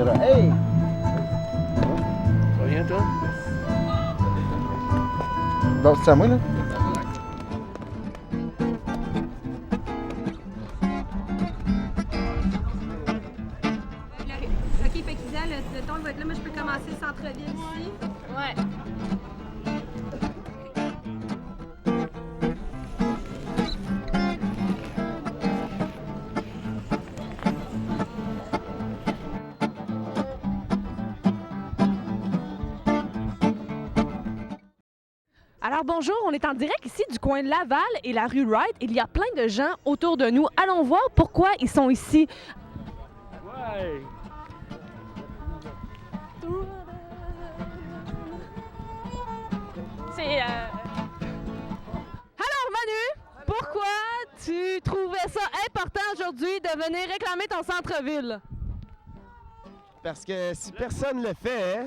dire hey! Ça va bien, toi? Bon, c'est à moi, là? OK, fait qu'Isa, le ton va être là. Moi, je peux commencer centre-ville ici. Ouais. Alors bonjour, on est en direct ici du coin de Laval et la rue Wright. Il y a plein de gens autour de nous. Allons voir pourquoi ils sont ici. Ouais! C'est. Alors Manu, pourquoi tu trouvais ça important aujourd'hui de venir réclamer ton centre-ville? Parce que si personne le fait,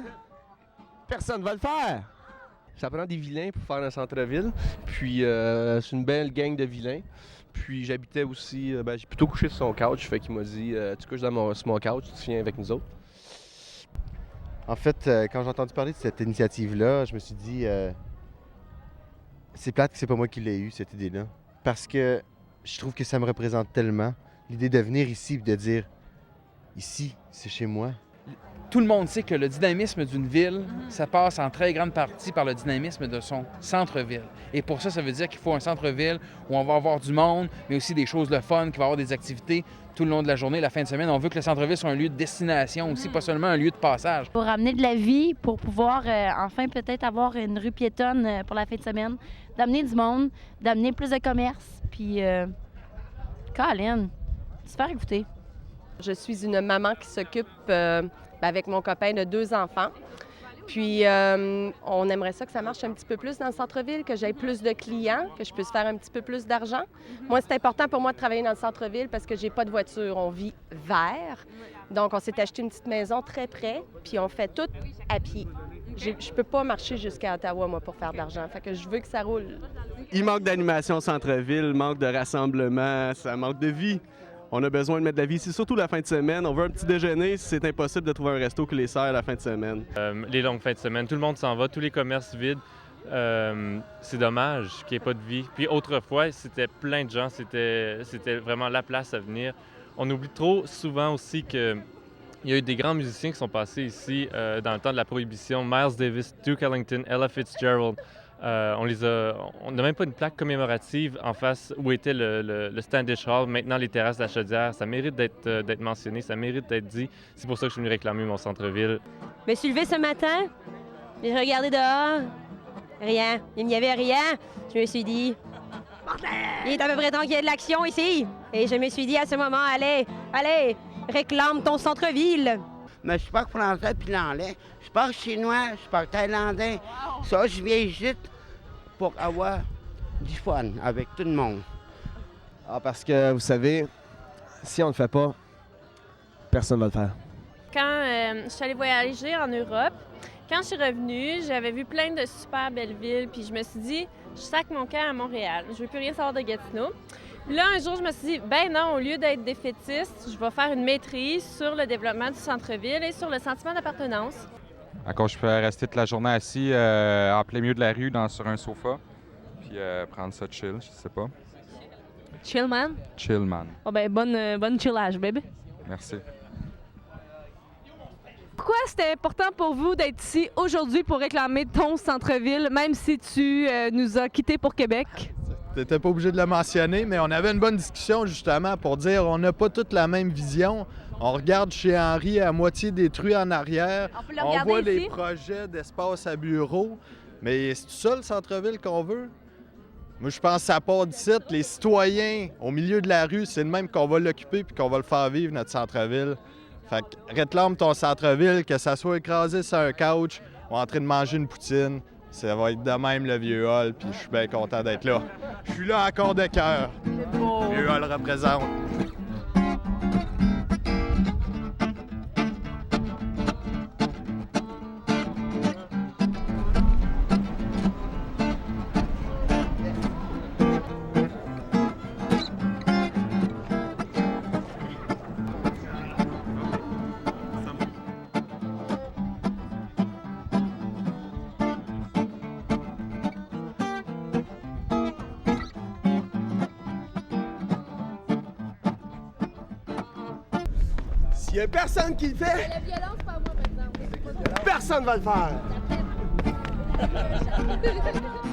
personne va le faire. Ça prend des vilains pour faire un centre-ville. Puis c'est une belle gang de vilains. Puis j'habitais aussi, j'ai plutôt couché sur son couch. Fait qu'il m'a dit tu couches sur mon couch, tu viens avec nous autres. En fait, quand j'ai entendu parler de cette initiative-là, je me suis dit c'est plate que c'est pas moi qui l'ai eu, cette idée-là. Parce que je trouve que ça me représente tellement. L'idée de venir ici et de dire ici, c'est chez moi. Tout le monde sait que le dynamisme d'une ville, ça passe en très grande partie par le dynamisme de son centre-ville. Et pour ça, ça veut dire qu'il faut un centre-ville où on va avoir du monde, mais aussi des choses le fun, qu'il va y avoir des activités tout le long de la journée, la fin de semaine. On veut que le centre-ville soit un lieu de destination aussi, pas seulement un lieu de passage. Pour amener de la vie, pour pouvoir enfin peut-être avoir une rue piétonne pour la fin de semaine, d'amener du monde, d'amener plus de commerce, puis Colin, se faire écouter. Je suis une maman qui s'occupe avec mon copain de 2 enfants. Puis, on aimerait ça que ça marche un petit peu plus dans le centre-ville, que j'aie plus de clients, que je puisse faire un petit peu plus d'argent. Moi, c'est important pour moi de travailler dans le centre-ville parce que j'ai pas de voiture. On vit vert. Donc, on s'est acheté une petite maison très près, puis on fait tout à pied. Je peux pas marcher jusqu'à Ottawa, moi, pour faire de l'argent. Fait que je veux que ça roule. Il manque d'animation au centre-ville, manque de rassemblement, ça manque de vie. On a besoin de mettre de la vie ici, surtout la fin de semaine. On veut un petit déjeuner, si c'est impossible de trouver un resto qui les sert la fin de semaine. Les longues fins de semaine, tout le monde s'en va, tous les commerces vides. C'est dommage qu'il n'y ait pas de vie. Puis autrefois, c'était plein de gens, c'était vraiment la place à venir. On oublie trop souvent aussi qu'il y a eu des grands musiciens qui sont passés ici dans le temps de la Prohibition. Miles Davis, Duke Ellington, Ella Fitzgerald. On n'a même pas une plaque commémorative en face où était le Standish Hall. Maintenant, les terrasses de la Chaudière, ça mérite d'être mentionné, ça mérite d'être dit. C'est pour ça que je suis venu réclamer mon centre-ville. Je me suis levée ce matin, j'ai regardé dehors, rien. Il n'y avait rien. Je me suis dit, il est à peu près temps qu'il y ait de l'action ici. Et je me suis dit à ce moment, allez, réclame ton centre-ville. Mais je parle français puis l'anglais. Je parle chinois, je parle thaïlandais. Ça, je viens juste pour avoir du fun avec tout le monde. Ah, parce que, vous savez, si on ne le fait pas, personne ne va le faire. Quand je suis allée voyager en Europe, quand je suis revenue, j'avais vu plein de super belles villes, puis je me suis dit, je sac mon camp à Montréal. Je veux plus rien savoir de Gatineau. Là, un jour, je me suis dit, ben non, au lieu d'être défaitiste, je vais faire une maîtrise sur le développement du centre-ville et sur le sentiment d'appartenance. À cause je peux rester toute la journée assis en plein milieu de la rue sur un sofa, puis prendre ça chill, je sais pas. Chill man? Chill man. Oh ben bonne chillage, bébé. Merci. Pourquoi c'était important pour vous d'être ici aujourd'hui pour réclamer ton centre-ville, même si tu nous as quittés pour Québec? T'étais pas obligé de le mentionner, mais on avait une bonne discussion justement pour dire on n'a pas toute la même vision. On regarde chez Henri à moitié détruit en arrière. On voit les projets d'espace à bureaux. Mais c'est ça le centre-ville qu'on veut? Moi, je pense que ça part d'ici. Les citoyens au milieu de la rue, c'est de même qu'on va l'occuper puis qu'on va le faire vivre, notre centre-ville. Fait que réclame ton centre-ville, que ça soit écrasé sur un couch ou en train de manger une poutine. Ça va être de même le vieux hall, puis je suis bien content d'être là. Je suis là encore de cœur. Le vieux hall représente. S'il y a personne qui le fait, La violence, pas moi, par exemple. personne va le faire. La